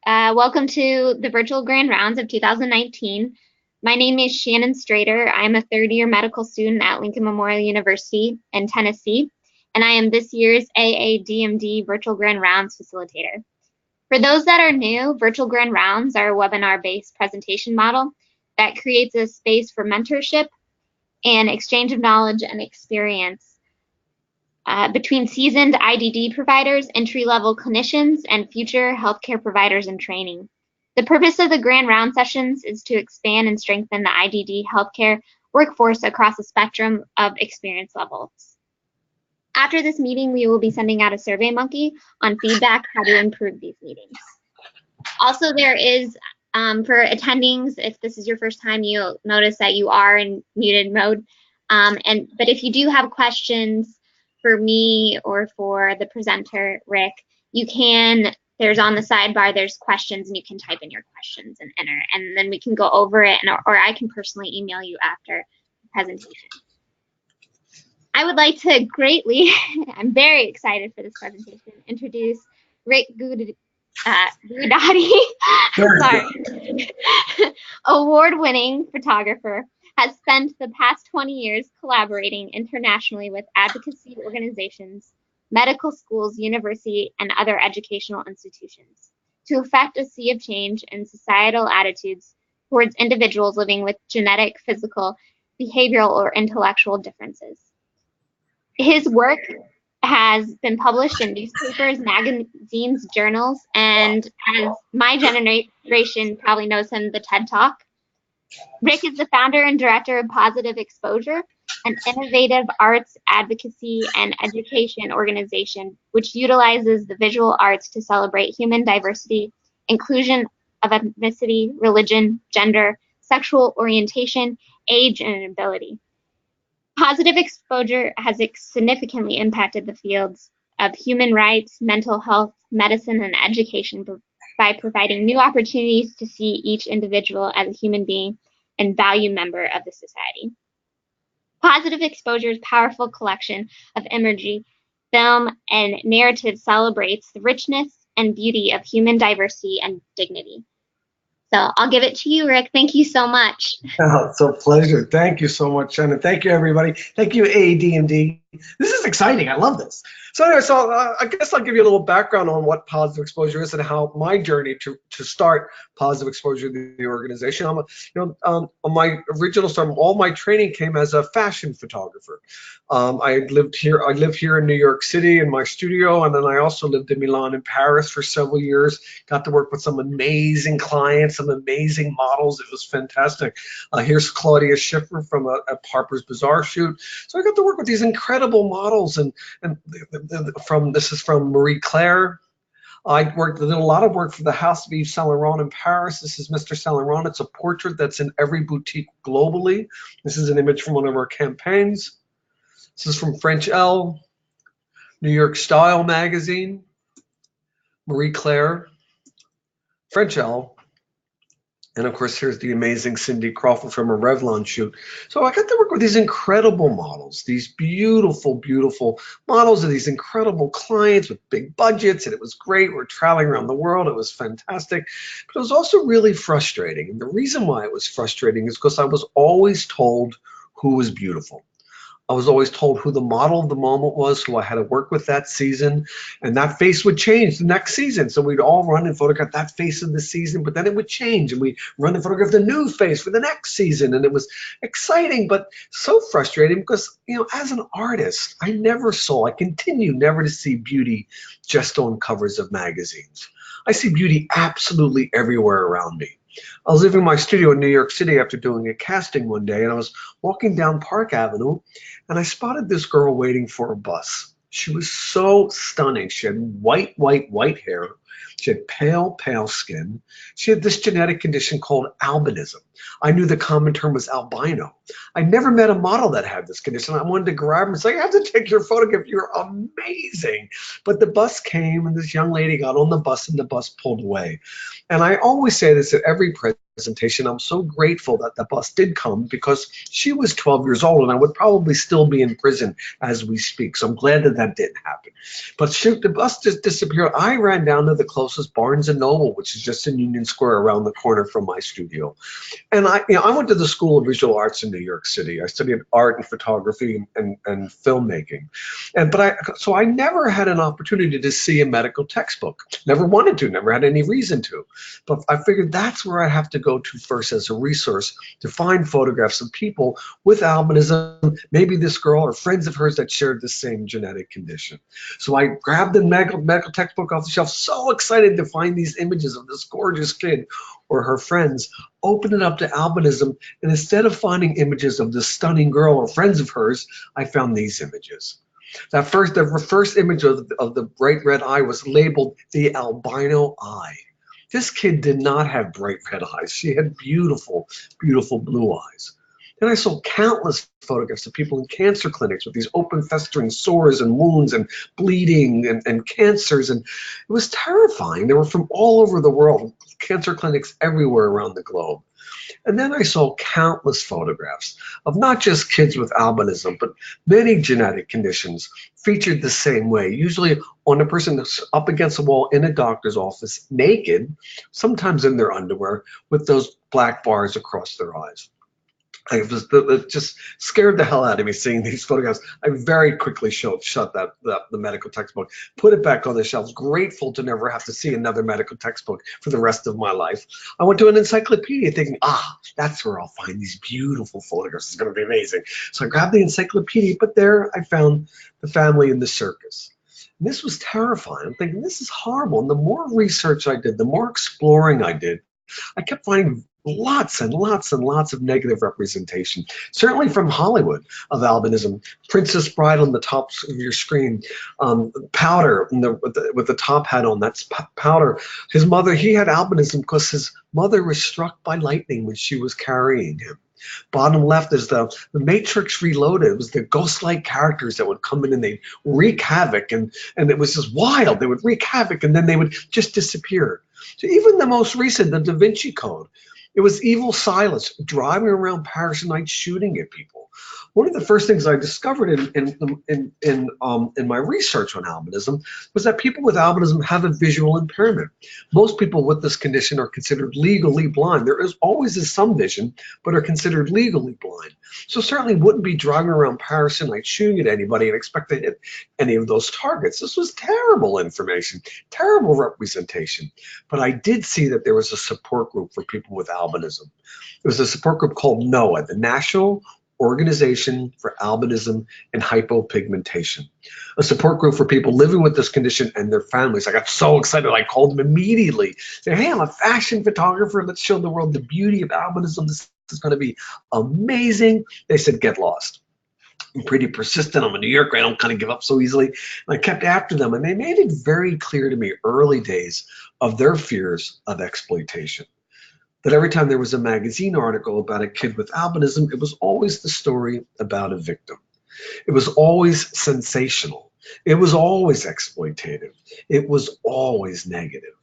Welcome to the virtual grand rounds of 2019. My name is Shannon Strader. I'm a third-year medical student at Lincoln Memorial University in Tennessee, and I am this year's AADMD virtual grand rounds facilitator. For those that are new, virtual grand rounds are a webinar-based presentation model that creates a space for mentorship and exchange of knowledge and experience between seasoned IDD providers, entry-level clinicians, and future healthcare providers in training. The purpose of the Grand Round sessions is to expand and strengthen the IDD healthcare workforce across a spectrum of experience levels. After this meeting, we will be sending out a SurveyMonkey on feedback how to improve these meetings. Also, there is, for attendings, if this is your first time, you'll notice that you are in muted mode. But if you do have questions, for me or for the presenter, Rick, you can, there's on the sidebar, there's questions and you can type in your questions and enter, and then we can go over it, or I can personally email you after the presentation. I would like to greatly, I'm very excited for this presentation, introduce Rick Guidotti, sorry, award-winning photographer, has spent the past 20 years collaborating internationally with advocacy organizations, medical schools, university, and other educational institutions to effect a sea of change in societal attitudes towards individuals living with genetic, physical, behavioral, or intellectual differences. His work has been published in newspapers, magazines, journals, and as my generation probably knows him, the TED Talk. Rick is the founder and director of Positive Exposure, an innovative arts advocacy and education organization which utilizes the visual arts to celebrate human diversity, inclusion of ethnicity, religion, gender, sexual orientation, age, and ability. Positive Exposure has significantly impacted the fields of human rights, mental health, medicine, and education by providing new opportunities to see each individual as a human being and valued member of the society. Positive Exposure's powerful collection of imagery, film, and narrative celebrates the richness and beauty of human diversity and dignity. So I'll give it to you, Rick. Thank you so much. Oh, it's a pleasure. Thank you so much, Shannon. Thank you, everybody. Thank you, AADMD. This is exciting. I love this. So anyway, I guess I'll give you a little background on what Positive Exposure is and how my journey to start Positive Exposure, the organization. On my original start, all my training came as a fashion photographer. I live here in New York City in my studio, and then I also lived in Milan and Paris for several years. Got to work with some amazing clients, some amazing models. It was fantastic. Here's Claudia Schiffer from a Harper's Bazaar shoot. So I got to work with these incredible models, and this is from Marie Claire. I did a lot of work for the House of Yves Saint Laurent in Paris. This is Mr. Saint Laurent. It's a portrait that's in every boutique globally. This is an image from one of our campaigns. This is from French Elle, New York Style magazine, Marie Claire, French Elle, and of course here's the amazing Cindy Crawford from a Revlon shoot. So I got to work with these incredible models, these beautiful, beautiful models of these incredible clients with big budgets, and it was great. We're traveling around the world. It was fantastic, but it was also really frustrating. And the reason why it was frustrating is because I was always told who was beautiful. I was always told who the model of the moment was, who I had to work with that season, and that face would change the next season. So we'd all run and photograph that face of the season, but then it would change, and we'd run and photograph the new face for the next season. And it was exciting, but so frustrating because, as an artist, I continue never to see beauty just on covers of magazines. I see beauty absolutely everywhere around me. I was living in my studio in New York City after doing a casting one day, and I was walking down Park Avenue, and I spotted this girl waiting for a bus. She was so stunning. She had white hair. She had pale skin. She had this genetic condition called albinism. I knew the common term was albino. I never met a model that had this condition. I wanted to grab her and say, I have to take your photograph. You're amazing. But the bus came, and this young lady got on the bus, and the bus pulled away. And I always say this at every presentation. I'm so grateful that the bus did come because she was 12 years old, and I would probably still be in prison as we speak. So I'm glad that that didn't happen. But shoot, the bus just disappeared. I ran down to the closest Barnes & Noble, which is just in Union Square around the corner from my studio. And I went to the School of Visual Arts in New York City. I studied art and photography and filmmaking. So I never had an opportunity to see a medical textbook. Never wanted to, never had any reason to. But I figured that's where I have to go to first as a resource to find photographs of people with albinism, maybe this girl or friends of hers that shared the same genetic condition. So I grabbed the medical textbook off the shelf, so excited to find these images of this gorgeous kid or her friends, opened it up to albinism, and instead of finding images of this stunning girl or friends of hers, I found these images. The first image of the bright red eye was labeled the albino eye. This kid did not have bright red eyes. She had beautiful, beautiful blue eyes. And I saw countless photographs of people in cancer clinics with these open festering sores and wounds and bleeding and cancers. And it was terrifying. They were from all over the world, cancer clinics everywhere around the globe. And then I saw countless photographs of not just kids with albinism, but many genetic conditions featured the same way, usually on a person that's up against a wall in a doctor's office, naked, sometimes in their underwear, with those black bars across their eyes. It just scared the hell out of me seeing these photographs. I very quickly shut the medical textbook, put it back on the shelves, grateful to never have to see another medical textbook for the rest of my life. I went to an encyclopedia thinking, that's where I'll find these beautiful photographs. It's going to be amazing. So I grabbed the encyclopedia, but there I found the family in the circus. And this was terrifying. I'm thinking, this is horrible. And the more research I did, the more exploring I did, I kept finding lots and lots and lots of negative representation, certainly from Hollywood, of albinism. Princess Bride on the top of your screen, Powder with the top hat on, that's Powder. His mother, he had albinism because his mother was struck by lightning when she was carrying him. Bottom left is the Matrix Reloaded. It was the ghost-like characters that would come in and they'd wreak havoc, and it was just wild. They would wreak havoc and then they would just disappear. So even the most recent, the Da Vinci Code, it was evil Silas driving around Paris at night shooting at people. One of the first things I discovered in my research on albinism was that people with albinism have a visual impairment. Most people with this condition are considered legally blind. There is always some vision, but are considered legally blind. So certainly wouldn't be driving around Paris at night shooting at anybody and expect to hit any of those targets. This was terrible information, terrible representation. But I did see that there was a support group for people with albinism. There was a support group called NOAA, the National Organization for Albinism and Hypopigmentation, a support group for people living with this condition and their families. I got so excited, I called them immediately, saying, hey, I'm a fashion photographer. Let's show the world the beauty of albinism. This is going to be amazing. They said, get lost. I'm pretty persistent. I'm a New Yorker. I don't kind of give up so easily. And I kept after them, and they made it very clear to me early days of their fears of exploitation. That every time there was a magazine article about a kid with albinism, it was always the story about a victim. It was always sensational. It was always exploitative. It was always negative.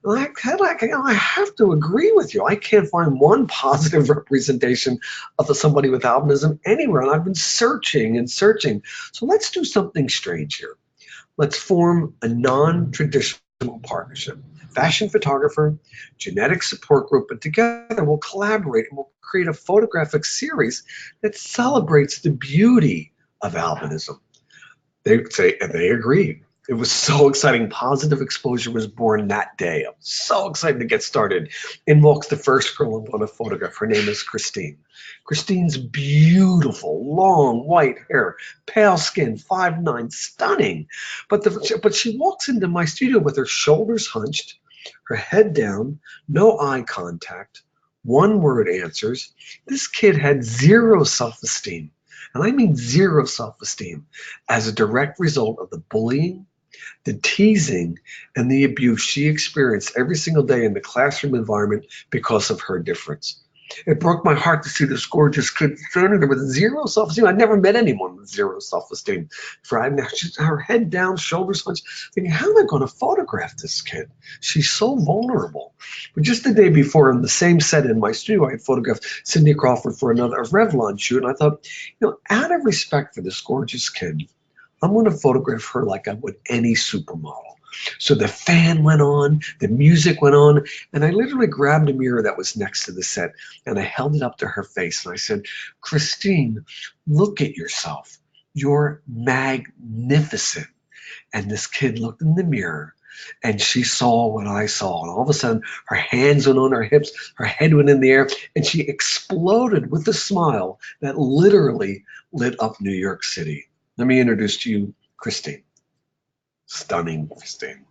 And I have to agree with you. I can't find one positive representation of somebody with albinism anywhere, and I've been searching and searching. So let's do something strange here. Let's form a non-traditional partnership. Fashion photographer, genetic support group, and together we'll collaborate and we'll create a photographic series that celebrates the beauty of albinism. They say, and they agreed. It was so exciting. Positive Exposure was born that day. I'm so excited to get started. In walks the first girl I'm going to photograph. Her name is Christine. Christine's beautiful, long white hair, pale skin, 5'9", stunning. But she walks into my studio with her shoulders hunched, her head down, no eye contact, one-word answers. This kid had zero self-esteem, and I mean zero self-esteem, as a direct result of the bullying, the teasing, and the abuse she experienced every single day in the classroom environment because of her difference. It broke my heart to see this gorgeous kid standing there with zero self-esteem. I'd never met anyone with zero self-esteem. She's her head down, shoulders hunched, thinking, how am I going to photograph this kid? She's so vulnerable. But just the day before, in the same set in my studio, I had photographed Cindy Crawford for a Revlon shoot, and I thought, out of respect for this gorgeous kid, I'm going to photograph her like I would any supermodel. So the fan went on, the music went on, and I literally grabbed a mirror that was next to the set and I held it up to her face and I said, Christine, look at yourself. You're magnificent. And this kid looked in the mirror and she saw what I saw. And all of a sudden, her hands went on her hips, her head went in the air, and she exploded with a smile that literally lit up New York City. Let me introduce to you Christine. Stunning Christine.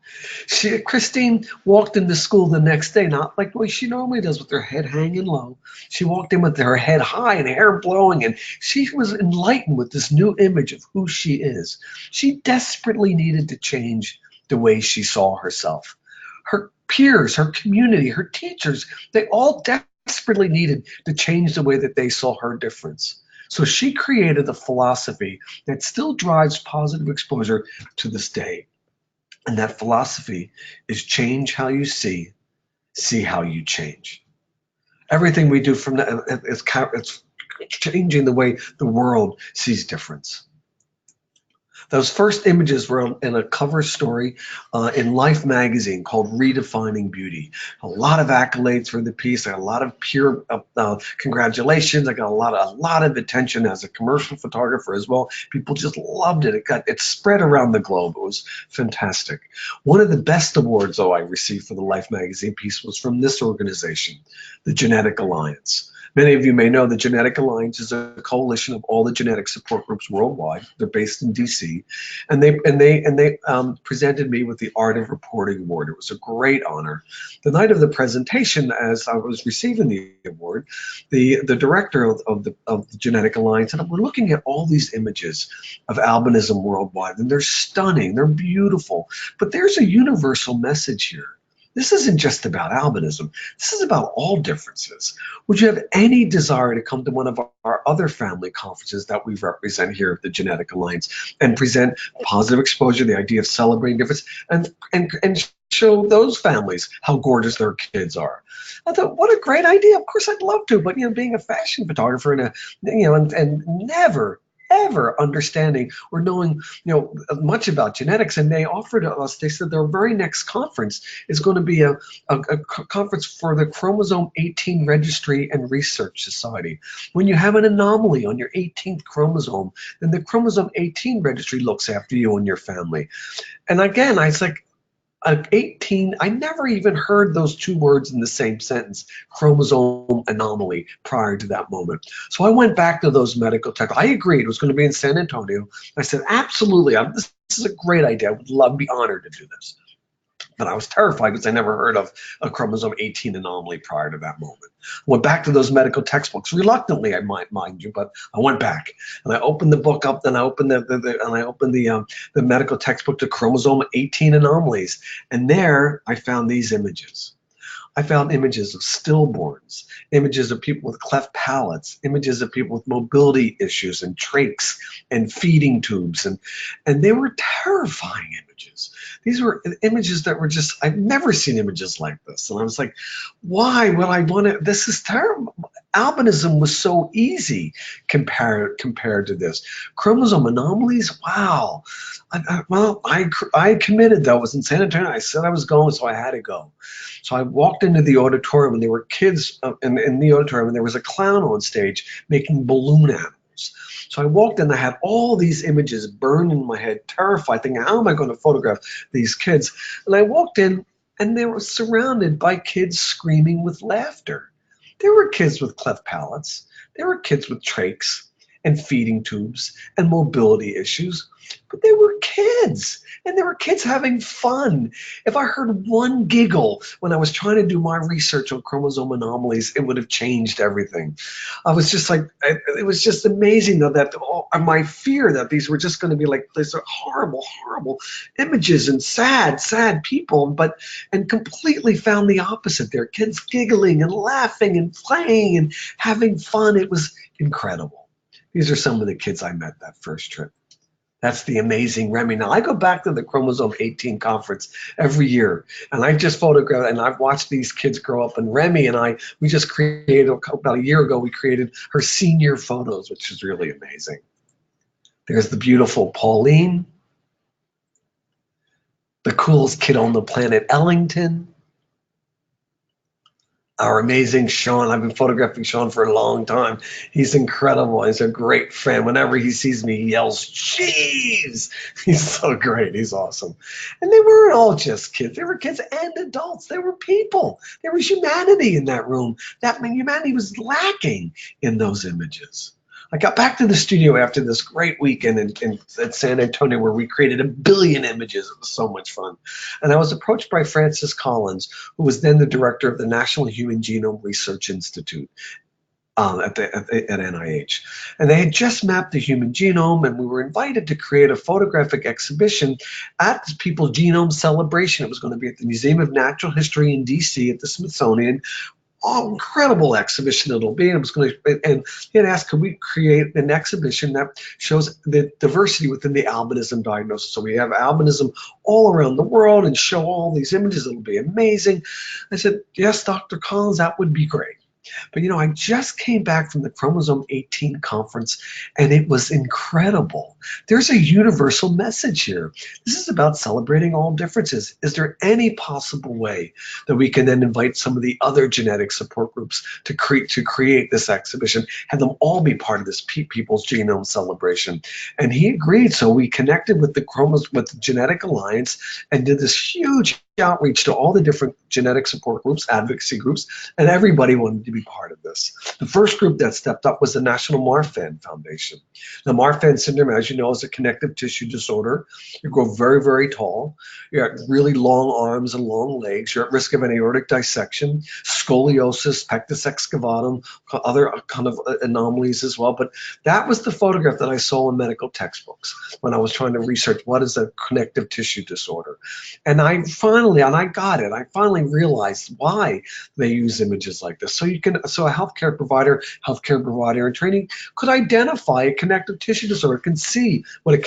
Christine walked into school the next day, not like the way she normally does with her head hanging low. She walked in with her head high and hair blowing, and she was enlightened with this new image of who she is. She desperately needed to change the way she saw herself. Her peers, her community, her teachers, they all desperately needed to change the way that they saw her difference. So she created a philosophy that still drives positive exposure to this day. And that philosophy is change how you see how you change. Everything we do from that is it's changing the way the world sees difference. Those first images were in a cover story in Life magazine called Redefining Beauty. A lot of accolades for the piece. I got a lot of pure congratulations. I got a lot of attention as a commercial photographer as well. People just loved it. It spread around the globe. It was fantastic. One of the best awards, though, I received for the Life magazine piece was from this organization, the Genetic Alliance. Many of you may know the Genetic Alliance is a coalition of all the genetic support groups worldwide. They're based in DC, and they presented me with the Art of Reporting Award. It was a great honor. The night of the presentation, as I was receiving the award, the director of the Genetic Alliance said, "We're looking at all these images of albinism worldwide, and they're stunning, they're beautiful, but there's a universal message here. This isn't just about albinism. This is about all differences. Would you have any desire to come to one of our other family conferences that we represent here at the Genetic Alliance and present positive exposure, the idea of celebrating difference, and show those families how gorgeous their kids are?" I thought, what a great idea. Of course, I'd love to, but being a fashion photographer and never ever understanding or knowing much about genetics, and they offered us, they said their very next conference is going to be a conference for the Chromosome 18 Registry and Research Society. When you have an anomaly on your 18th chromosome, then the Chromosome 18 Registry looks after you and your family. And again, I was like, 18, I never even heard those two words in the same sentence, chromosome anomaly, prior to that moment. So I went back to those medical texts. I agreed it was going to be in San Antonio. I said, absolutely, this is a great idea. I would love, be honored to do this. But I was terrified because I never heard of a chromosome 18 anomaly prior to that moment. I went back to those medical textbooks, reluctantly, I might mind you, but I went back and I opened the book up. Then I opened the medical textbook to chromosome 18 anomalies, and there I found these images. I found images of stillborns, images of people with cleft palates, images of people with mobility issues and trachs and feeding tubes, and they were terrifying images. These were images that were just, I've never seen images like this. And I was like, why would I want to, this is terrible. Albinism was so easy compared to this. Chromosome anomalies, wow. I committed, though. It was in San Antonio. I said I was going, so I had to go. So I walked into the auditorium, and there were kids in the auditorium, and there was a clown on stage making balloon animals. So I walked in, I had all these images burned in my head, terrified, thinking, how am I going to photograph these kids? And I walked in, and they were surrounded by kids screaming with laughter. There were kids with cleft palates. There were kids with trachs and feeding tubes and mobility issues. But they were kids, and they were kids having fun. If I heard one giggle when I was trying to do my research on chromosome anomalies, it would have changed everything. I was just like, it was just amazing, though, that my fear that these were just going to be like these are horrible, horrible images and sad people, and completely found the opposite there. Kids giggling and laughing and playing and having fun. It was incredible. These are some of the kids I met that first trip. That's the amazing Remy. Now, I go back to the Chromosome 18 conference every year, and I just photograph, and I've watched these kids grow up. And Remy and we just created, about a year ago, we created her senior photos, which is really amazing. There's the beautiful Pauline. the coolest kid on the planet, Ellington. Our amazing Sean. I've been photographing Sean for a long time. He's incredible. He's a great fan. Whenever he sees me, he yells, "Jeeves!" He's so great. He's awesome. And they weren't all just kids. They were kids and adults. They were people. There was humanity in that room. Humanity was lacking in those images. I got back to the studio after this great weekend in San Antonio where we created 1 billion images. It was so much fun. And I was approached by Francis Collins, who was then the director of the National Human Genome Research Institute at NIH. And they had just mapped the human genome, and we were invited to create a photographic exhibition at the People's Genome Celebration. It was going to be at the Museum of Natural History in DC at the Smithsonian. Incredible exhibition it'll be. And it was going to, and he had asked, could we create an exhibition that shows the diversity within the albinism diagnosis? So we have albinism all around the world and show all these images. It'll be amazing. I said, yes, Dr. Collins, that would be great. But I just came back from the Chromosome 18 conference, and it was incredible. There's a universal message here. This is about celebrating all differences. Is there any possible way that we can then invite some of the other genetic support groups to create this exhibition, have them all be part of this People's Genome celebration? And he agreed. So we connected with the Genetic Alliance and did this huge outreach to all the different genetic support groups, advocacy groups, and everybody wanted to be part of this. The first group that stepped up was the National Marfan Foundation. The Marfan syndrome, as you know, is a connective tissue disorder. You grow very, very tall. You have really long arms and long legs. You're at risk of an aortic dissection, scoliosis, pectus excavatum, other kind of anomalies as well. But that was the photograph that I saw in medical textbooks when I was trying to research what is a connective tissue disorder. And I got it. I finally realized why they use images like this. So a healthcare provider in training could identify a connective tissue disorder, can see what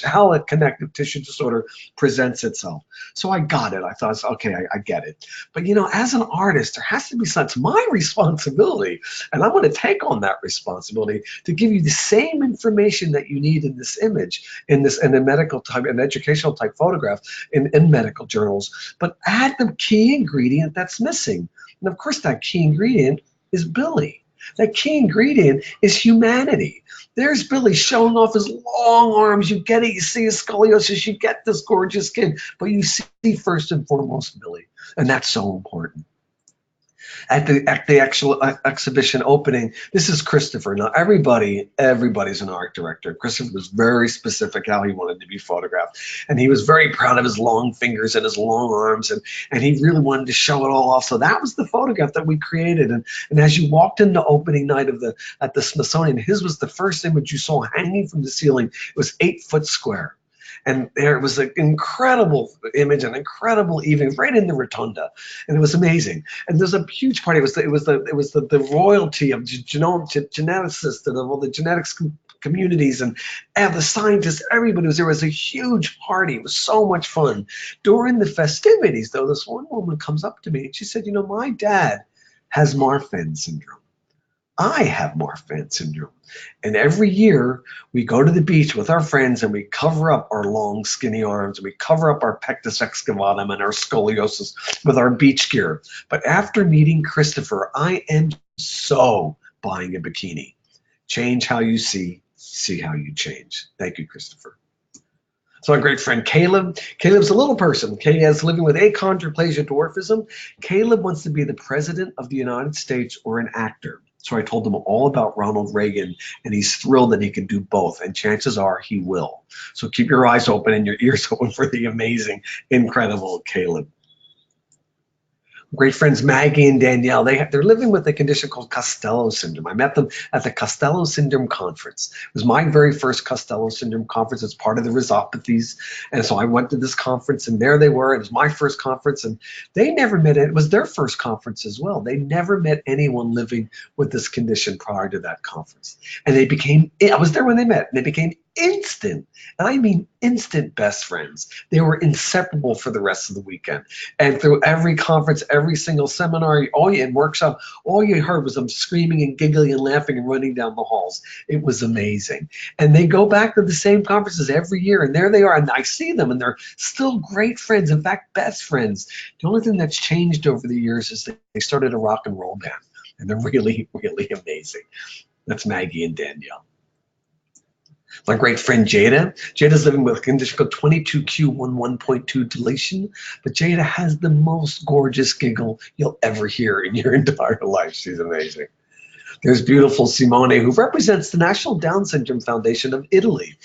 how a connective tissue disorder presents itself. So I got it. I thought, okay, I get it. But as an artist, there has to be it's my responsibility, and I'm going to take on that responsibility to give you the same information that you need in this image, in a medical type, an educational type photograph in medical journals, but add the key ingredient that's missing. And of course, that key ingredient is Billy. That key ingredient is humanity. There's Billy showing off his long arms. You get it. You see his scoliosis. You get this gorgeous kid. But you see first and foremost Billy. And that's so important. At the actual exhibition opening, this is Christopher. Now, everybody's an art director. Christopher was very specific how he wanted to be photographed. And he was very proud of his long fingers and his long arms. And he really wanted to show it all off. So that was the photograph that we created. And as you walked in the opening night at the Smithsonian, his was the first image you saw hanging from the ceiling. It was 8 foot square. And there was an incredible image, an incredible evening right in the rotunda, and it was amazing. And there's a huge party. It was the royalty of geneticists and of all the genetics communities and the scientists. Everybody was there. It was a huge party. It was so much fun. During the festivities, though, this one woman comes up to me and she said, my dad has Marfan syndrome. I have Marfan syndrome. And every year we go to the beach with our friends and we cover up our long, skinny arms and we cover up our pectus excavatum and our scoliosis with our beach gear. But after meeting Christopher, I am so buying a bikini. Change how you see how you change. Thank you, Christopher. So my great friend Caleb. Caleb's a little person. He is living with achondroplasia dwarfism. Caleb wants to be the president of the United States or an actor. So I told him all about Ronald Reagan, and he's thrilled that he can do both, and chances are he will. So keep your eyes open and your ears open for the amazing, incredible Caleb. Great friends Maggie and Danielle, they're living with a condition called Costello syndrome. I met them at the Costello syndrome conference. It was my very first Costello syndrome conference as part of the rhizopathies. And so I went to this conference, and there they were. It was my first conference, and they never met it. It was their first conference as well. They never met anyone living with this condition prior to that conference. And I was there when they met, and they became instant, and I mean instant best friends. They were inseparable for the rest of the weekend. And through every conference, every single seminar, and workshop, all you heard was them screaming and giggling and laughing and running down the halls. It was amazing. And they go back to the same conferences every year, and there they are, and I see them, and they're still great friends, in fact, best friends. The only thing that's changed over the years is that they started a rock and roll band, and they're really, really amazing. That's Maggie and Danielle. My great friend Jada. Jada's living with a condition called 22q11.2 deletion, but Jada has the most gorgeous giggle you'll ever hear in your entire life. She's amazing. There's beautiful Simone, who represents the National Down Syndrome Foundation of Italy.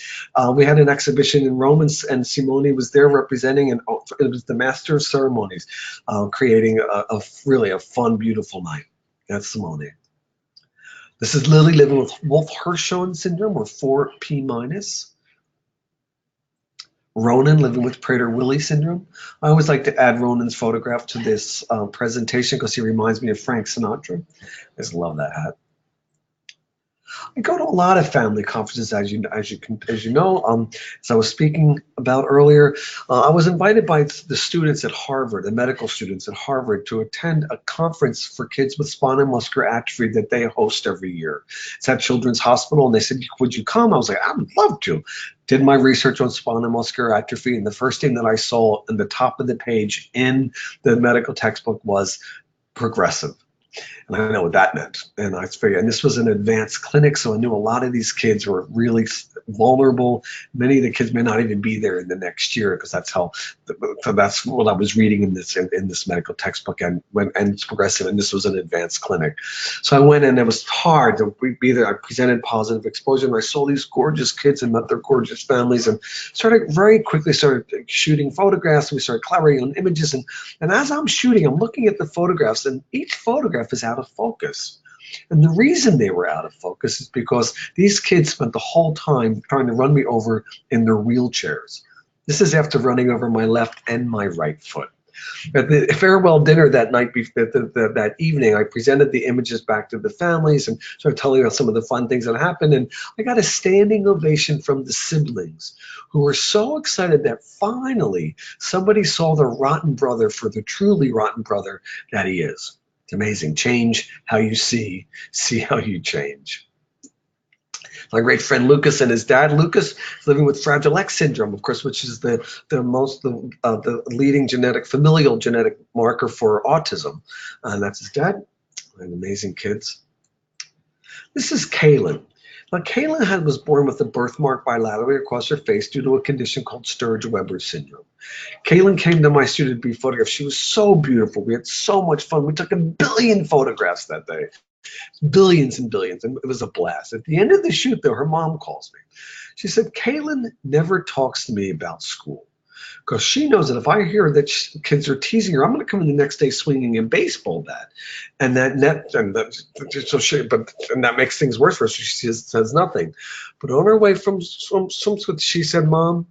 We had an exhibition in Rome, and Simone was there representing, and it was the Master of Ceremonies, creating really a fun, beautiful night. That's Simone. This is Lily, living with Wolff-Hirschhorn syndrome, or 4P minus. Ronan, living with Prader-Willi syndrome. I always like to add Ronan's photograph to this presentation because he reminds me of Frank Sinatra. I just love that hat. I go to a lot of family conferences, as you know. As I was speaking about earlier, I was invited by the students at Harvard, the medical students at Harvard, to attend a conference for kids with spinal muscular atrophy that they host every year. It's at Children's Hospital, and they said, "Would you come?" I was like, "I would love to." Did my research on spinal muscular atrophy, and the first thing that I saw in the top of the page in the medical textbook was progressive. And I know what that meant. And I figured, and this was an advanced clinic, so I knew a lot of these kids were really vulnerable. Many of the kids may not even be there in the next year, because that's what I was reading in this medical textbook, and it's progressive, and this was an advanced clinic. So I went, and it was hard to be there. I presented positive exposure, and I saw these gorgeous kids and met their gorgeous families, and very quickly started shooting photographs. And we started collaborating on images, and as I'm shooting, I'm looking at the photographs, and each photograph is out of focus. And the reason they were out of focus is because these kids spent the whole time trying to run me over in their wheelchairs. This is after running over my left and my right foot. At the farewell dinner that night, that evening, I presented the images back to the families and started telling about some of the fun things that happened. And I got a standing ovation from the siblings, who were so excited that finally somebody saw the rotten brother for the truly rotten brother that he is. It's amazing. Change how you see how you change. My great friend Lucas and his dad. Lucas is living with Fragile X syndrome, of course, which is the leading familial genetic marker for autism. And that's his dad. And amazing kids. This is Kaylin. Now, Kaylin was born with a birthmark bilaterally across her face due to a condition called Sturge-Weber syndrome. Kaylin came to my studio to be photographed. She was so beautiful. We had so much fun. We took 1 billion photographs that day. Billions and billions, and it was a blast. At the end of the shoot, though, her mom calls me. She said, "Kaylin never talks to me about school, because she knows that if I hear that kids are teasing her, I'm going to come in the next day swinging a baseball bat, and that makes things worse for her." So she says nothing. But on her way from school, she said, "Mom,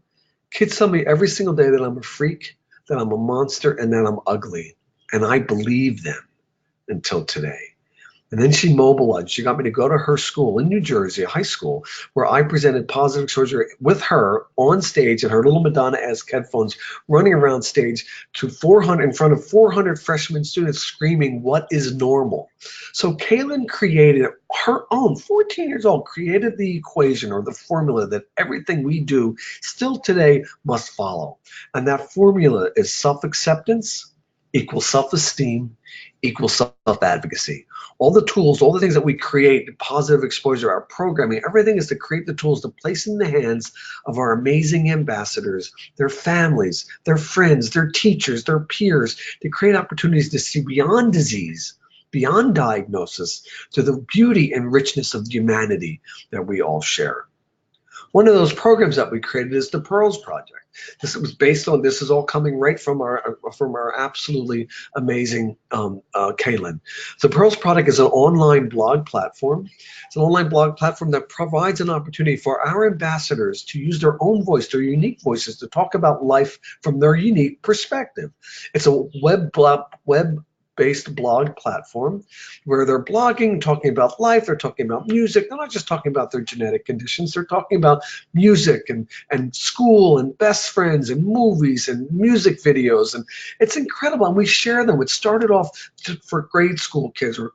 kids tell me every single day that I'm a freak, that I'm a monster, and that I'm ugly, and I believe them until today." And then she mobilized. She got me to go to her school in New Jersey, a high school, where I presented positive exposure with her on stage in her little Madonna-esque headphones, running around stage in front of 400 freshman students screaming, "What is normal?" So Kaylin created her own, 14 years old, created the equation or the formula that everything we do still today must follow. And that formula is self-acceptance equals self-esteem equals self-advocacy. All the tools, all the things that we create, positive exposure, our programming, everything is to create the tools to place in the hands of our amazing ambassadors, their families, their friends, their teachers, their peers, to create opportunities to see beyond disease, beyond diagnosis, to the beauty and richness of humanity that we all share. One of those programs that we created is the Pearls Project. This is all coming right from our absolutely amazing Kaylin. The Pearls Project is an online blog platform. It's an online blog platform that provides an opportunity for our ambassadors to use their own voice, their unique voices, to talk about life from their unique perspective. It's a web based blog platform where they're blogging, talking about life, they're talking about music. They're not just talking about their genetic conditions, they're talking about music and school and best friends and movies and music videos. And it's incredible. And we share them. It started off for grade school kids or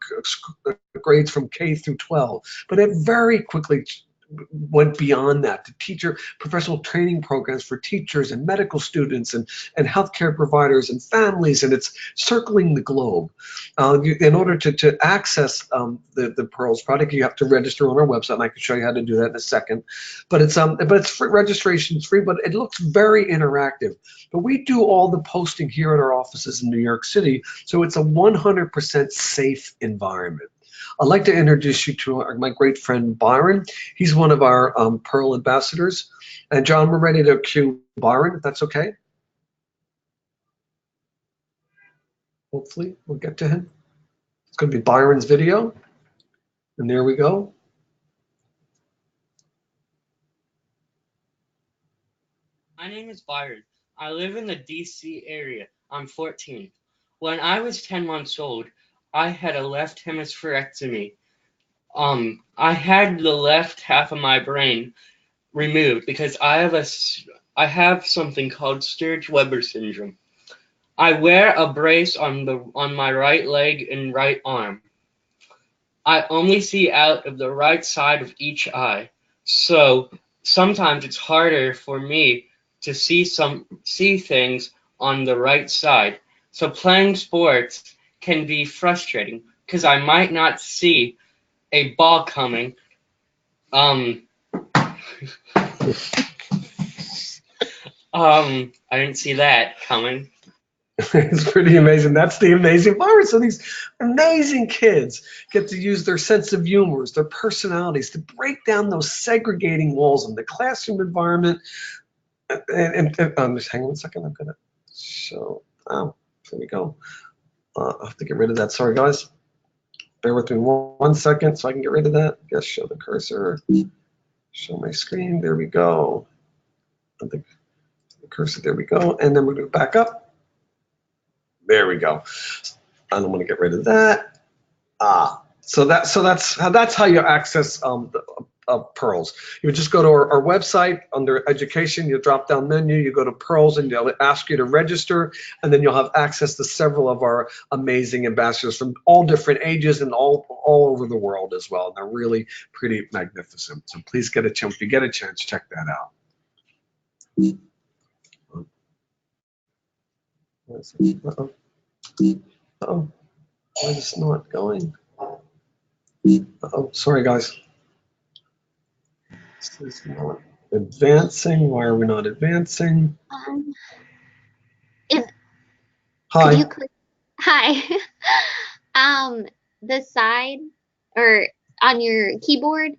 grades from K through 12, but it very quickly went beyond that to teacher professional training programs for teachers and medical students and healthcare providers and families, and it's circling the globe. In order to access the Pearls product, you have to register on our website, and I can show you how to do that in a second. But it's free, registration's free, but it looks very interactive. But we do all the posting here at our offices in New York City, so it's a 100% safe environment. I'd like to introduce you to my great friend Byron. He's one of our Pearl ambassadors. And John, we're ready to cue Byron, if that's okay. Hopefully we'll get to him. It's going to be Byron's video. And there we go. My name is Byron. I live in the DC area. I'm 14. When I was 10 months old, I had a left hemispherectomy. I had the left half of my brain removed because I have something called Sturge-Weber syndrome. I wear a brace on my right leg and right arm. I only see out of the right side of each eye, so sometimes it's harder for me to see things on the right side. So playing sports can be frustrating because I might not see a ball coming. I didn't see that coming. It's pretty amazing. That's the amazing part. So these amazing kids get to use their sense of humor, their personalities to break down those segregating walls in the classroom environment. And just hang on a second. I'm gonna show. Oh, there we go. I have to get rid of that. Sorry, guys. Bear with me 1 second so I can get rid of that. Just show the cursor. Show my screen. There we go. The cursor. There we go. And then we're going to back up. There we go. I don't want to get rid of that. So that's how you access Pearls. You would just go to our website under education, you drop down menu, you go to Pearls, and they'll ask you to register, and then you'll have access to several of our amazing ambassadors from all different ages and all over the world as well. And they're really pretty magnificent. So please get a chance. If you get a chance, check that out. Uh-oh. Uh-oh. Why is it not going? Uh-oh. Sorry, guys. This is not advancing. Why are we not advancing? Hi. Could you click? Hi. The side or on your keyboard.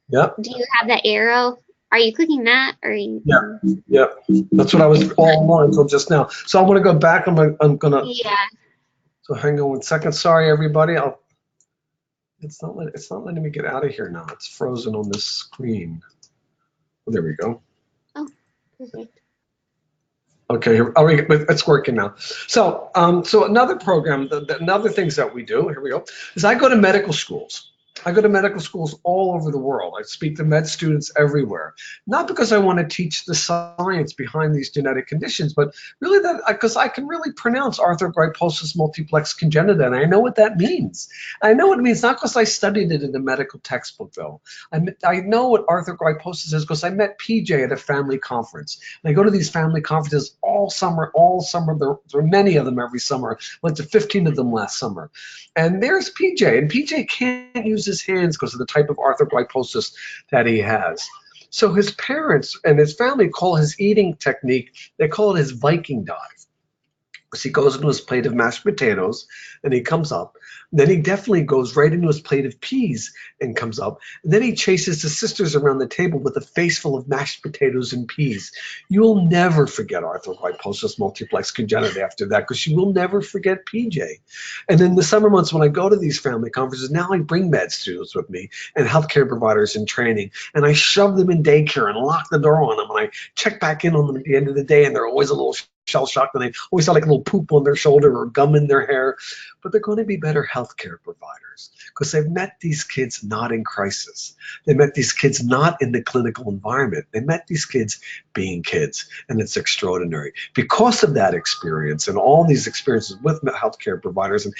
Yep. Do you have the arrow? Are you clicking that? Or are you? Yeah. That's what I was all along until just now. So I want to go back. I'm gonna. Yeah. So hang on 1 second. Sorry, everybody. It's not letting me get out of here now. It's frozen on this screen. Oh, there we go. Oh, perfect. Okay, it's working now. So, another program, another things that we do, here we go, is I go to medical schools. I go to medical schools all over the world. I speak to med students everywhere. Not because I want to teach the science behind these genetic conditions, but really because I can really pronounce arthrogryposis multiplex congenita, and I know what that means. I know what it means not because I studied it in the medical textbook, though. I know what arthrogryposis is because I met PJ at a family conference. And I go to these family conferences all summer. There are many of them every summer. Went to 15 of them last summer. And there's PJ, and PJ can't use his hands because of the type of arthrogryposis that he has. So his parents and his family call his eating technique, they call it his Viking dive. So he goes into his plate of mashed potatoes and he comes up. Then he definitely goes right into his plate of peas and comes up. And then he chases his sisters around the table with a face full of mashed potatoes and peas. You'll never forget arthrogryposis multiplex congenita after that, because you will never forget PJ. And in the summer months when I go to these family conferences, now I bring med students with me and healthcare providers in training, and I shove them in daycare and lock the door on them, and I check back in on them at the end of the day, and they're always a little shell shocked and they always have like a little poop on their shoulder or gum in their hair. But they're going to be better healthcare providers because they've met these kids not in crisis. They met these kids not in the clinical environment. They met these kids being kids, and it's extraordinary. Because of that experience and all these experiences with healthcare providers and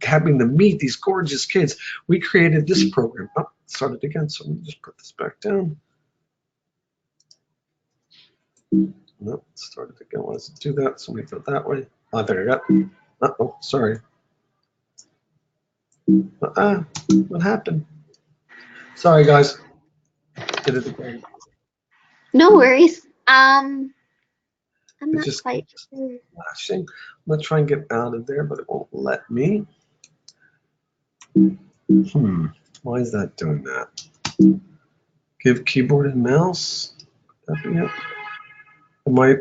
having them meet these gorgeous kids, we created this program. Oh, started again, so let me just put this back down. No, it started again. Why does it do that? So let me go that way. Oh, there you go. Oh, sorry. What happened? Sorry, guys. Did it again. No worries. I'm not just quite sure. Flashing. I'm gonna try and get out of there, but it won't let me. Why is that doing that? Give keyboard and mouse. That be it? Am I?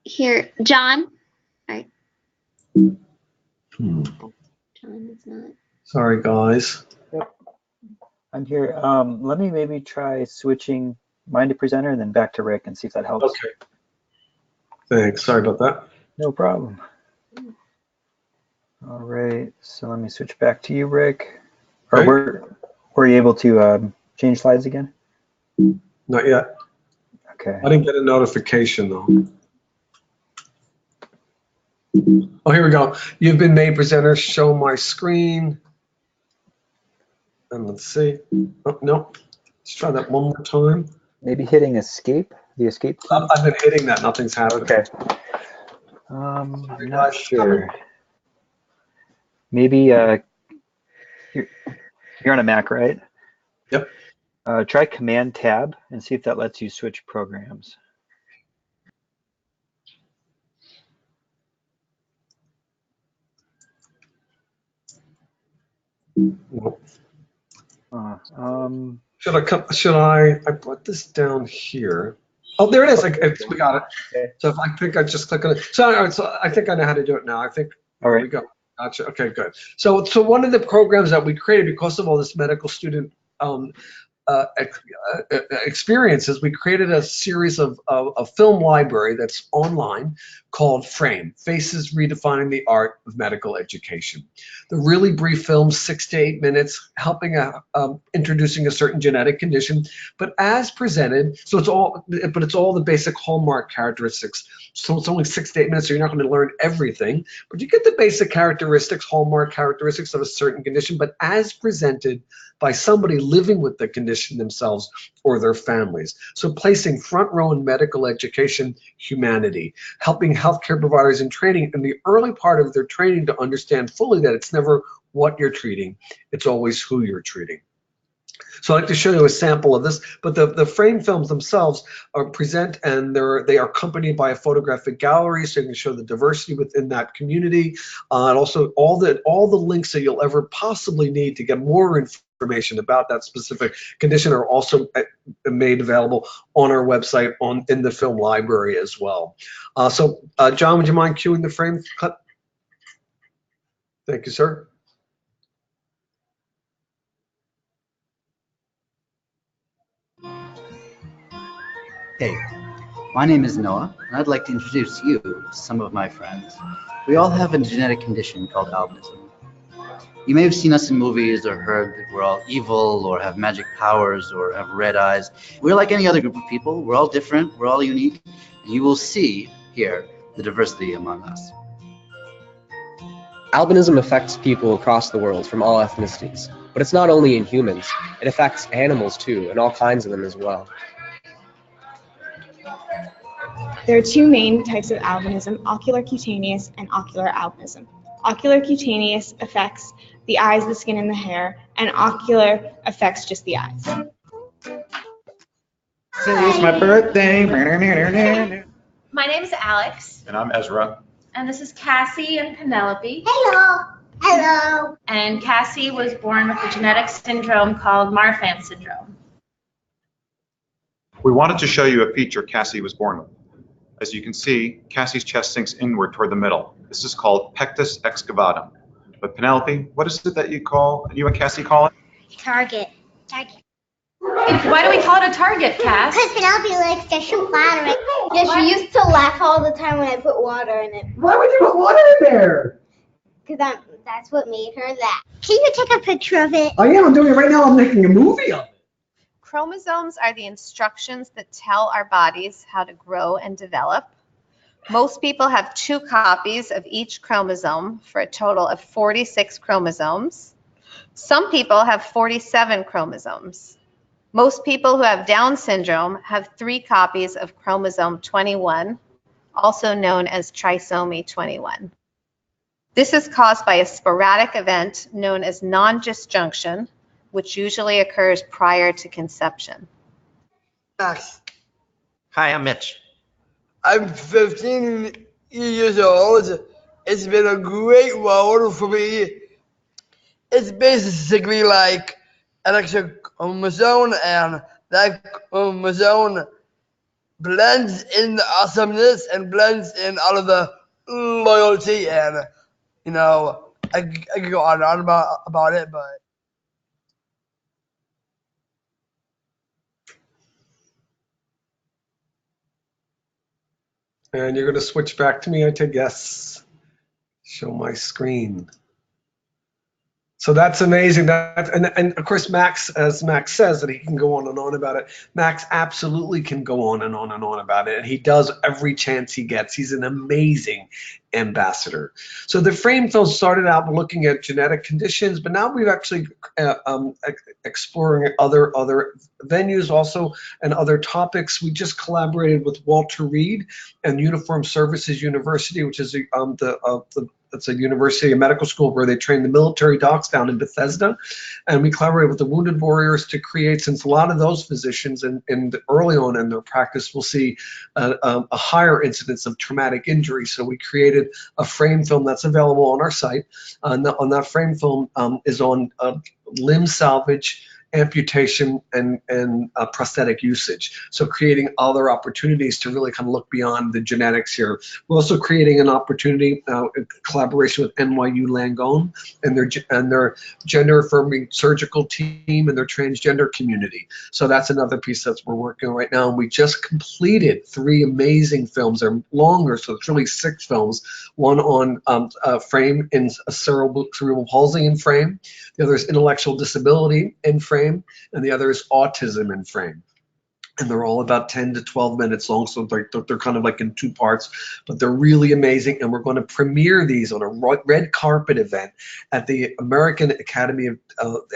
Here, John. All right. John is not. Sorry, guys. Yep. I'm here. Let me maybe try switching mine to presenter and then back to Rick and see if that helps. Okay. Thanks. Sorry about that. No problem. All right. So let me switch back to you, Rick. Or were you able to change slides again? Not yet. Okay. I didn't get a notification though. Oh, here we go. You've been made presenter. Show my screen. And let's see. Oh, no. Let's try that one more time. Maybe hitting escape, the escape key. I've been hitting that. Nothing's happening. Okay. Not sure. Maybe you're on a Mac, right? Yep. Try Command Tab and see if that lets you switch programs. Nope. Should I put this down here? Oh, there it is. We got it. Okay. So if I think I just click on it. So I think I know how to do it now. I think. All right. There we go. Gotcha. Okay, good. So one of the programs that we created because of all this medical student experiences, we created a series of a film library that's online called Frame, Faces Redefining the Art of Medical Education. The really brief films, 6 to 8 minutes, helping introducing a certain genetic condition, but as presented, so it's all the basic hallmark characteristics. So it's only 6 to 8 minutes, so you're not going to learn everything, but you get the basic characteristics, hallmark characteristics of a certain condition, but as presented by somebody living with the condition themselves or their families. So placing front row in medical education, humanity, helping healthcare providers in training in the early part of their training to understand fully that it's never what you're treating, it's always who you're treating. So I'd like to show you a sample of this, but the frame films themselves are present and they are accompanied by a photographic gallery, so you can show the diversity within that community, and also all the links that you'll ever possibly need to get more information about that specific condition are also made available on our website in the film library as well. So John, would you mind cueing the frame cut? Thank you, sir. Hey, my name is Noah, and I'd like to introduce you to some of my friends. We all have a genetic condition called albinism. You may have seen us in movies or heard that we're all evil or have magic powers or have red eyes. We're like any other group of people. We're all different, we're all unique, and you will see here the diversity among us. Albinism affects people across the world from all ethnicities, but it's not only in humans, it affects animals too, and all kinds of them as well. There are two main types of albinism, ocular cutaneous and ocular albinism. Ocular cutaneous affects the eyes, the skin, and the hair, and ocular affects just the eyes. Today's my birthday. My name is Alex. And I'm Ezra. And this is Cassie and Penelope. Hello. Hello. And Cassie was born with a genetic syndrome called Marfan syndrome. We wanted to show you a feature Cassie was born with. As you can see, Cassie's chest sinks inward toward the middle. This is called pectus excavatum. But Penelope, what is it that you and Cassie call it? Target. Why do we call it a target, Cass? Because Penelope likes to shoot flattering. Yeah, she used to laugh all the time when I put water in it. Why would you put water in there? Because that's what made her that. Can you take a picture of it? I am. I'm doing it right now. I'm making a movie of it. Chromosomes are the instructions that tell our bodies how to grow and develop. Most people have 2 copies of each chromosome for a total of 46 chromosomes. Some people have 47 chromosomes. Most people who have Down syndrome have 3 copies of chromosome 21, also known as trisomy 21. This is caused by a sporadic event known as non-disjunction, which usually occurs prior to conception. Max. Hi, I'm Mitch. I'm 15 years old. It's been a great road for me. It's basically like an extra chromosome, and that chromosome blends in the awesomeness and blends in all of the loyalty, and you know, I could go on and on about it, but And you're going to switch back to me, I take yes. Show my screen. So that's amazing. And of course, Max, as Max says, that he can go on and on about it. Max absolutely can go on and on and on about it. And he does every chance he gets. He's an amazing ambassador. So the frame film started out looking at genetic conditions, but now we've actually exploring other venues also and other topics. We just collaborated with Walter Reed and Uniform Services University, which is it's a university, a medical school where they train the military docs down in Bethesda. And we collaborated with the Wounded Warriors to create, since a lot of those physicians early on in their practice will see a higher incidence of traumatic injury. So we created a frame film that's available on our site. On that frame film is on limb salvage, amputation, and prosthetic usage. So creating other opportunities to really kind of look beyond the genetics here. We're also creating an opportunity in collaboration with NYU Langone and their gender affirming surgical team and their transgender community. So that's another piece that we're working on right now. And we just completed 3 amazing films. They're longer, so it's really 6 films. One on frame in cerebral palsy in frame. The other is intellectual disability in frame, and the other is autism in frame. And they're all about 10 to 12 minutes long, so they're kind of like in 2 parts, but they're really amazing. And we're going to premiere these on a red carpet event at the American Academy of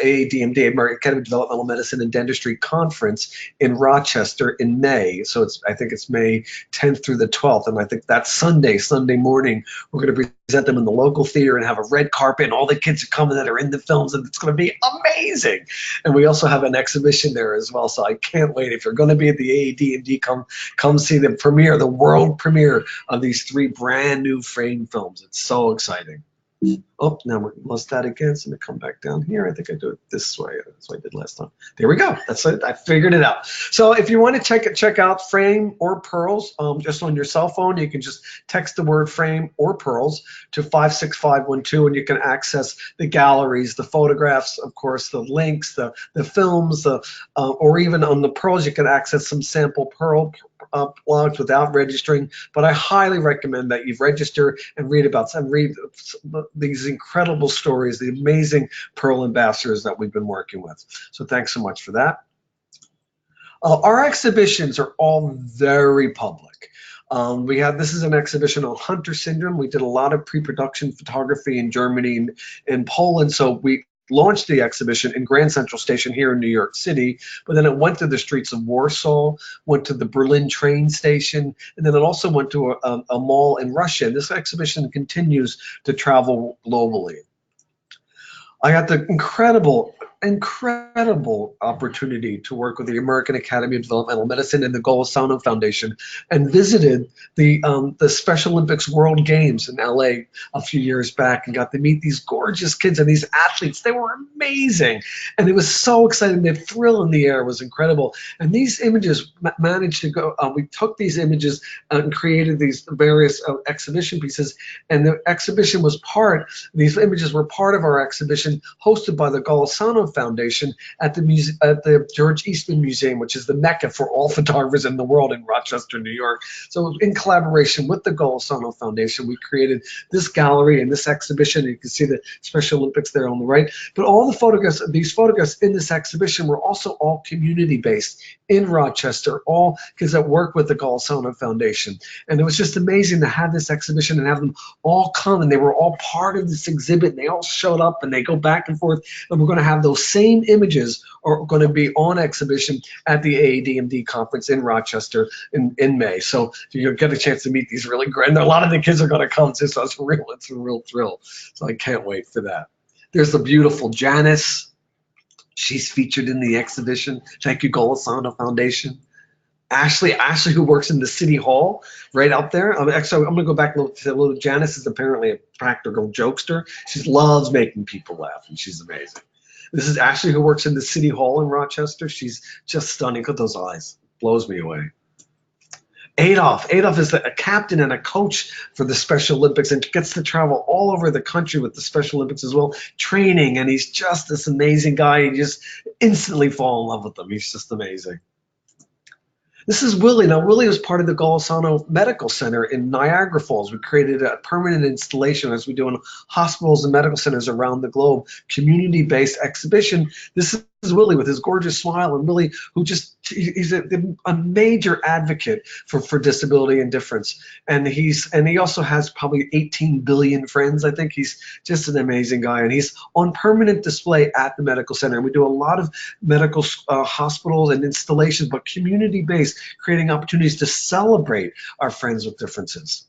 AADMD, American Academy of Developmental Medicine and Dentistry Conference in Rochester in May. So I think it's May 10th through the 12th, and I think that's Sunday morning. We're going to present them in the local theater and have a red carpet, and all the kids are coming that are in the films, and it's going to be amazing. And we also have an exhibition there as well, so I can't wait. If you're going to be at the AADMD, come see the premiere, the world premiere of these 3 brand new frame films. It's so exciting. Oh, now we lost that again. So I'm gonna come back down here. I think I do it this way. That's what I did last time. There we go. That's it. I figured it out. So if you want to check out Frame or Pearls, just on your cell phone, you can just text the word Frame or Pearls to 56512, and you can access the galleries, the photographs, of course, the links, the films, or even on the Pearls, you can access some sample Pearl blogs without registering. But I highly recommend that you register and read these incredible stories, the amazing Pearl ambassadors that we've been working with. So thanks so much for that. Our exhibitions are all very public. This is an exhibition on Hunter syndrome. We did a lot of pre-production photography in Germany and Poland, so we launched the exhibition in Grand Central Station here in New York City, but then it went to the streets of Warsaw, went to the Berlin train station, and then it also went to a mall in Russia. And this exhibition continues to travel globally. I got the incredible opportunity to work with the American Academy of Developmental Medicine and the Golisano Foundation, and visited the Special Olympics World Games in LA a few years back, and got to meet these gorgeous kids and these athletes. They were amazing, and it was so exciting. The thrill in the air was incredible. And these images managed to go. We took these images and created these various exhibition pieces, and the exhibition was these images were part of our exhibition hosted by the Golisano Foundation at the George Eastman Museum, which is the mecca for all photographers in the world in Rochester, New York. So in collaboration with the Golisano Foundation, we created this gallery and this exhibition. You can see the Special Olympics there on the right. But all the photographs, these photographs in this exhibition were also all community-based in Rochester, all kids that work with the Golisano Foundation. And it was just amazing to have this exhibition and have them all come, and they were all part of this exhibit, and they all showed up, and they go back and forth, and we're going to have those same images are going to be on exhibition at the AADMD conference in Rochester in May. So you'll get a chance to meet these really great, and a lot of the kids are going to come too, so it's a real thrill. So I can't wait for that. There's the beautiful Janice. She's featured in the exhibition. Thank you, Golisano Foundation. Ashley, who works in the City Hall, right out there. Actually, I'm going to go back a little. Janice is apparently a practical jokester. She loves making people laugh, and she's amazing. This is Ashley, who works in the City Hall in Rochester. She's just stunning. Look at those eyes. Blows me away. Adolf is a captain and a coach for the Special Olympics and gets to travel all over the country with the Special Olympics as well, training, and he's just this amazing guy. You just instantly fall in love with him. He's just amazing. This is Willie. Now, Willie was part of the Golisano Medical Center in Niagara Falls. We created a permanent installation, as we do in hospitals and medical centers around the globe, community-based exhibition. This is Willie with his gorgeous smile, and Willie, who he's a major advocate for disability and difference. And he also has probably 18 billion friends. I think he's just an amazing guy, and he's on permanent display at the medical center. And we do a lot of medical hospitals and installations, but community-based, creating opportunities to celebrate our friends with differences.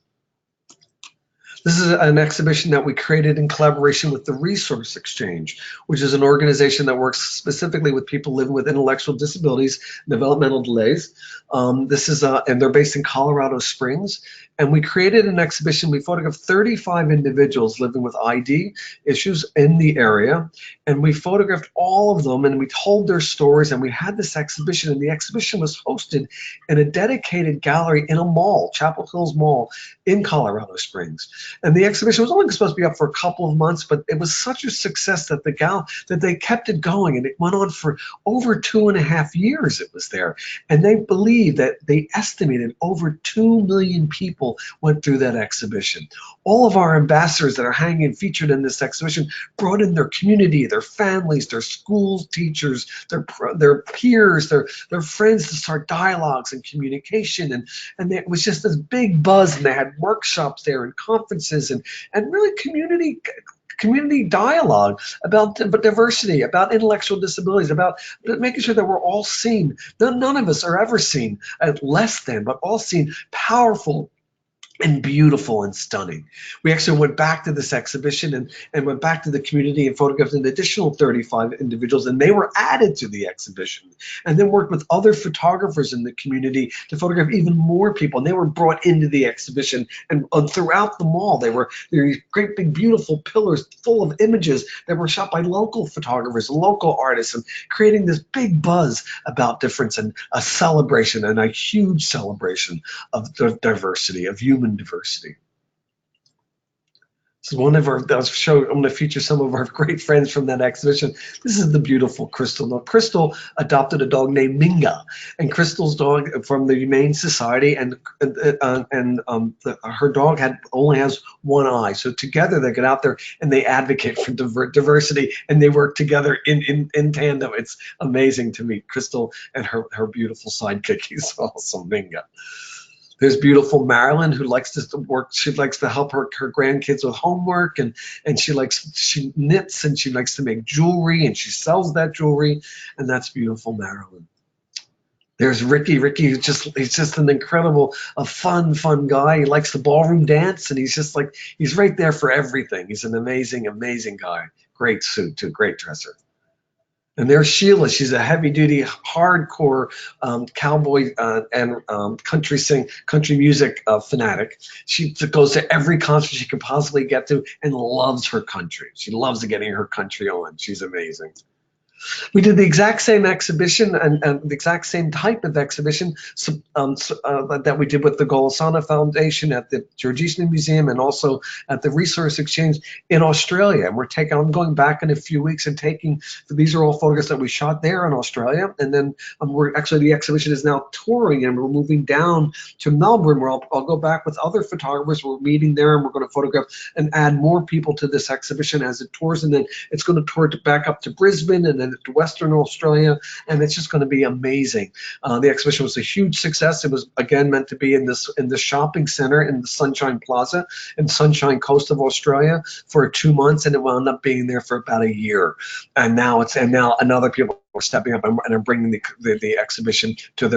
This is an exhibition that we created in collaboration with the Resource Exchange, which is an organization that works specifically with people living with intellectual disabilities, developmental delays. And they're based in Colorado Springs. And we created an exhibition. We photographed 35 individuals living with ID issues in the area. And we photographed all of them, and we told their stories, and we had this exhibition. And the exhibition was hosted in a dedicated gallery in a mall, Chapel Hills Mall in Colorado Springs. And the exhibition was only supposed to be up for a couple of months, but it was such a success that that they kept it going, and it went on for over 2.5 years. It was there, and they believe that they estimated over 2 million people went through that exhibition. All of our ambassadors that are hanging featured in this exhibition brought in their community, their families, their schools, teachers, their peers, their friends to start dialogues and communication, and it was just this big buzz, and they had workshops there and conferences and really community dialogue about diversity, about intellectual disabilities, about making sure that we're all seen. None of us are ever seen as less than, but all seen powerful and beautiful and stunning. We actually went back to this exhibition and went back to the community and photographed an additional 35 individuals, and they were added to the exhibition, and then worked with other photographers in the community to photograph even more people, and they were brought into the exhibition. And throughout the mall, there were these great big beautiful pillars full of images that were shot by local photographers, local artists, and creating this big buzz about difference and a celebration, and a huge celebration of diversity, of human diversity. This is one of our, I'm going to feature some of our great friends from that exhibition. This is the beautiful Crystal. Now, Crystal adopted a dog named Minga, and Crystal's dog from the Humane Society, and her dog only has one eye. So together they get out there and they advocate for diversity, and they work together in tandem. It's amazing to meet Crystal and her beautiful sidekick. He's awesome, Minga. There's beautiful Marilyn, who likes to work. She likes to help her grandkids with homework, and she knits, and she likes to make jewelry, and she sells that jewelry, and that's beautiful Marilyn. There's Ricky. He's just an incredible, fun guy. He likes the ballroom dance, and he's right there for everything. He's an amazing guy. Great suit too, great dresser. And there's Sheila. She's a heavy-duty, hardcore cowboy and country music fanatic. She goes to every concert she can possibly get to and loves her country. She loves getting her country on. She's amazing. We did the exact same exhibition and the exact same type of exhibition that we did with the Golisano Foundation at the Georgetown Museum and also at the Resource Exchange in Australia. And I'm going back in a few weeks and these are all photographs that we shot there in Australia. And then the exhibition is now touring and we're moving down to Melbourne where I'll go back with other photographers. We're meeting there and we're going to photograph and add more people to this exhibition as it tours. And then it's going to tour back up to Brisbane and then to Western Australia, and it's just going to be amazing. The exhibition was a huge success. It was again meant to be in the shopping center in the Sunshine Plaza in Sunshine Coast of Australia for 2 months, and it wound up being there for about a year. And now another people are stepping up and are bringing the exhibition to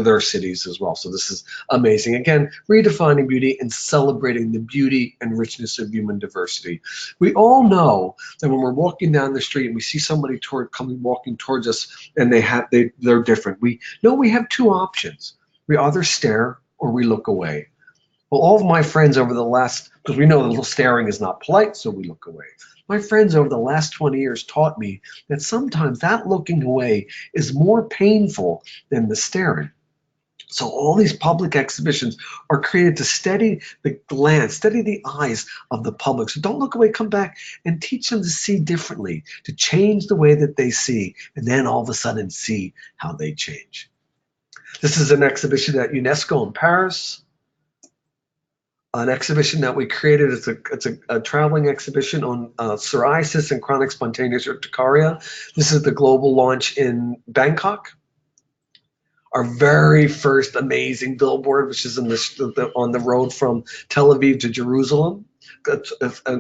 their cities as well. So this is amazing. Again, redefining beauty and celebrating the beauty and richness of human diversity. We all know that when we're walking down the street and we see somebody walking towards us and they're different, we know we have two options. We either stare or we look away. Well, all of my friends because we know a little staring is not polite, so we look away. My friends over the last 20 years taught me that sometimes that looking away is more painful than the staring. So all these public exhibitions are created to steady the glance, steady the eyes of the public. So don't look away, come back and teach them to see differently, to change the way that they see, and then all of a sudden see how they change. This is an exhibition at UNESCO in Paris. An exhibition that we created. It's a traveling exhibition on psoriasis and chronic spontaneous urticaria. This is the global launch in Bangkok. Our very first amazing billboard, which is on the road from Tel Aviv to Jerusalem,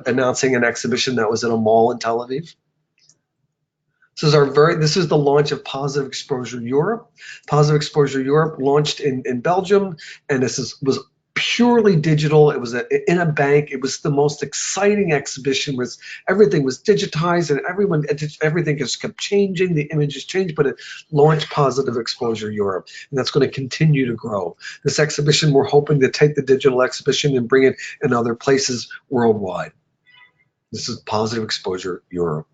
announcing an exhibition that was in a mall in Tel Aviv. This is the launch of Positive Exposure Europe. Positive Exposure Europe launched in Belgium, and this was purely digital. It was in a bank. It was the most exciting exhibition. Everything was digitized and everything just kept changing. The images changed, but it launched Positive Exposure Europe, and that's going to continue to grow. This exhibition, we're hoping to take the digital exhibition and bring it in other places worldwide. This is Positive Exposure Europe.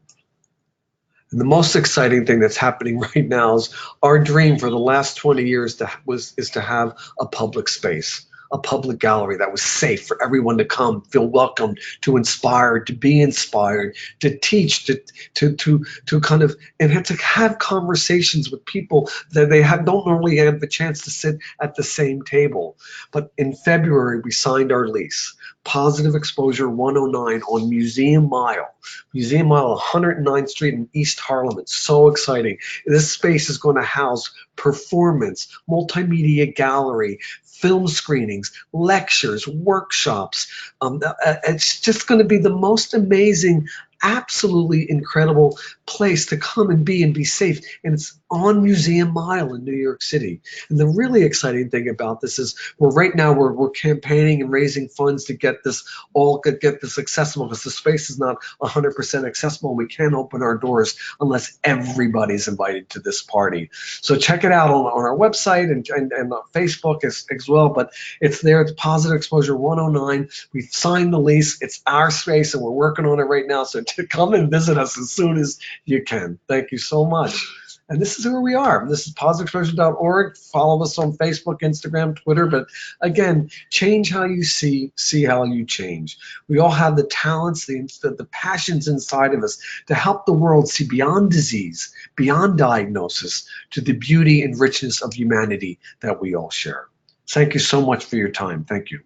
And the most exciting thing that's happening right now is our dream for the last 20 years is to have a public space, a public gallery that was safe for everyone to come, feel welcome, to inspire, to be inspired, to teach, to kind of, and to have conversations with people that they don't normally have the chance to sit at the same table. But in February, we signed our lease. Positive Exposure 109 on Museum Mile. Museum Mile, 109th Street in East Harlem. It's so exciting. This space is going to house performance, multimedia gallery, film screenings, lectures, workshops. It's just going to be the most amazing, absolutely incredible place to come and be safe. And it's on Museum Mile in New York City. And the really exciting thing about this is right now we're campaigning and raising funds to get this accessible, because the space is not 100% accessible. We can't open our doors unless everybody's invited to this party. So check it out on our website and on Facebook as well. But it's there. It's Positive Exposure 109. We've signed the lease. It's our space and we're working on it right now. So to come and visit us as soon as you can. Thank you so much. And this is who we are. This is positiveexposure.org. Follow us on Facebook, Instagram, Twitter. But again, change how you see how you change. We all have the talents, the passions inside of us to help the world see beyond disease, beyond diagnosis, to the beauty and richness of humanity that we all share. Thank you so much for your time. Thank you.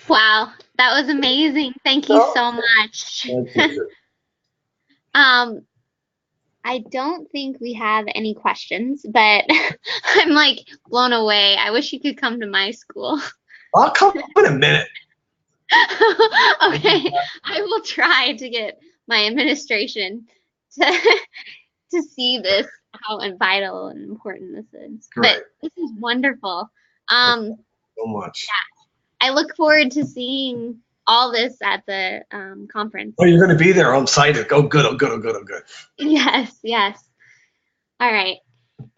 Wow, that was amazing. Thank you so much. I don't think we have any questions, but I'm like blown away. I wish you could come to my school. I'll come in a minute. Okay, I will try to get my administration to see this, how vital and important this is. Great. But this is wonderful. So much. Yeah, I look forward to seeing all this at the conference. Oh, you're going to be there. I'm excited. Oh, good. Oh, good. Oh, good. Oh, good. Yes. All right.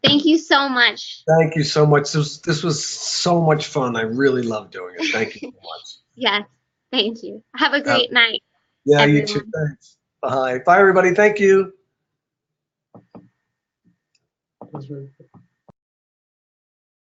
Thank you so much. Thank you so much. This was so much fun. I really love doing it. Thank you so much. Yes. Thank you. Have a great night. Yeah, everyone. You too. Thanks. Bye. Bye, everybody. Thank you. That was very cool.